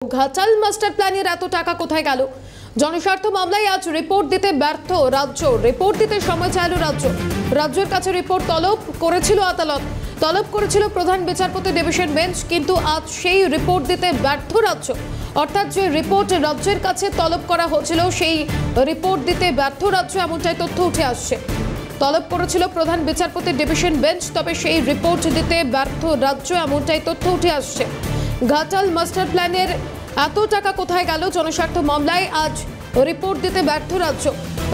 Ghatal master প্ল্যানের এত টাকা কোথায় গেল? জনস্বার্থ মামলায় আজ রিপোর্ট দিতে ব্যর্থ রাজ্য। রিপোর্ট দিতে সময় চাইল রাজ্য। রাজ্যের কাছে রিপোর্ট তলব করেছিল আদালত, তলব করেছিল প্রধান বিচারপতি ডিভিশন বেঞ্চ, কিন্তু আজ সেই রিপোর্ট দিতে ব্যর্থ রাজ্য। অর্থাৎ যে রিপোর্ট রাজ্যের কাছে তলব করা হয়েছিল সেই রিপোর্ট দিতে ব্যর্থ রাজ্য, এমনটাই তথ্য উঠে আসছে। তলব করেছিল প্রধান বিচারপতি ডিভিশন বেঞ্চ, তবে সেই রিপোর্ট দিতে ব্যর্থ রাজ্য, এমনটাই তথ্য উঠে আসছে। ঘাটাল মাস্টার প্ল্যানের এত টাকা কোথায় গেল? জনস্বার্থ মামলায় আজ রিপোর্ট দিতে ব্যর্থ রাজ্য।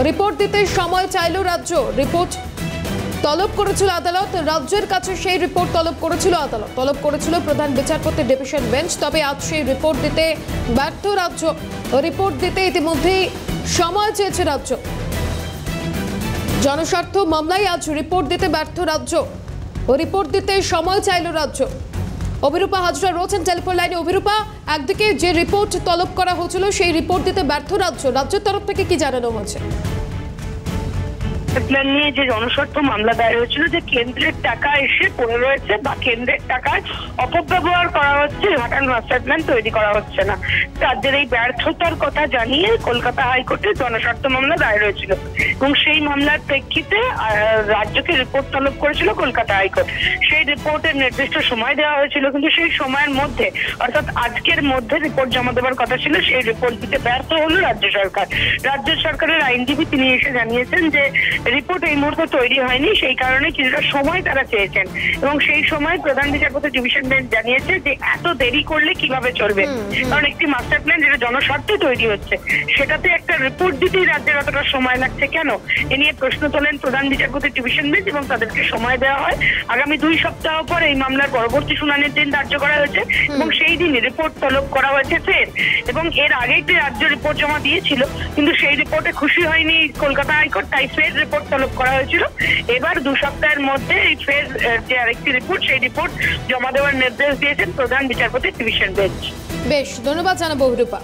রিপোর্ট দিতে সময় চাইল রাজ্য। রিপোর্ট তলব করেছিল আদালত, রাজ্যের কাছে সেই রিপোর্ট তলব করেছিল আদালত, তলব করেছিল প্রধান বিচারপতি ডিভিশন বেঞ্চ, তবে আজ সেই রিপোর্ট দিতে ব্যর্থ রাজ্য। রিপোর্ট দিতে ইতিমধ্যেই সময় চেয়েছে রাজ্য। জনস্বার্থ মামলায় আজ রিপোর্ট দিতে ব্যর্থ রাজ্য। রিপোর্ট দিতে সময় চাইল রাজ্য। অভিরূপা হাজরা রয়েছেন টেলিফোন লাইনে। অভিরূপা, একদিকে যে রিপোর্ট তলব করা হয়েছিল সেই রিপোর্ট দিতে ব্যর্থ রাজ্য, রাজ্যের তরফ থেকে কি জানানো হয়েছে? প্ল্যান নিয়ে যে জনস্বার্থ মামলা দায়ের হয়েছিল যে কেন্দ্রের টাকা এসে পড়ে রয়েছে বা কেন্দ্রের টাকার অপব্যবহার করা হচ্ছে, ঘাটাল মাস্টার প্ল্যান তৈরি করা হচ্ছে না, রাজ্যের এই ব্যর্থতার কথা জানিয়ে কলকাতা হাইকোর্টে জনস্বার্থ মামলা দায়ের হয়েছিল এবং সেই মামলার প্রেক্ষিতে রাজ্যকে রিপোর্ট তলব করেছিল কলকাতা হাইকোর্ট। সেই রিপোর্টের নির্দিষ্ট সময় দেওয়া হয়েছিল, কিন্তু সেই সময়ের মধ্যে অর্থাৎ আজকের মধ্যে রিপোর্ট জমা দেওয়ার কথা ছিল, সেই রিপোর্ট দিতে ব্যর্থ হলো রাজ্য সরকার। রাজ্য সরকারের আইনজীবী তিনি এসে জানিয়েছেন যে রিপোর্ট এই মুহূর্তে তৈরি হয়নি, সেই কারণে কিছুটা সময় তারা চেয়েছেন এবং সেই সময় প্রধান বিচারপতি ডিভিশন বেঞ্চ জানিয়েছে যে এত দেরি করলে কিভাবে চলবে, কারণ একটি মাস্টার প্ল্যান যেটা জনস্বার্থে তৈরি হচ্ছে সেটাতে একটা রিপোর্ট দিতেই রাজ্যের অতটা সময় লাগছে কেন? এ নিয়ে প্রশ্ন তোলেন প্রধান বিচারপতি ডিভিশন বেঞ্চ এবং তাদেরকে সময় দেওয়া হয়। আগামী 2 সপ্তাহ পর এই মামলার পরবর্তী শুনানির দিন ধার্য করা হয়েছে এবং সেই দিন রিপোর্ট তলব করা হয়েছে ফের। এবং এর আগে একটি রাজ্য রিপোর্ট জমা দিয়েছিল, কিন্তু সেই রিপোর্টে খুশি হয়নি কলকাতা হাইকোর্ট, তাই ফের রিপোর্ট তলব করা হয়েছিল। এবার 2 সপ্তাহের মধ্যে এই ফের যে আরেকটি রিপোর্ট, সেই রিপোর্ট জমা দেওয়ার নির্দেশ দিয়েছেন প্রধান বিচারপতি ডিভিশন বেঞ্চ। বেশ, ধন্যবাদ জানাবো অভিরূপা।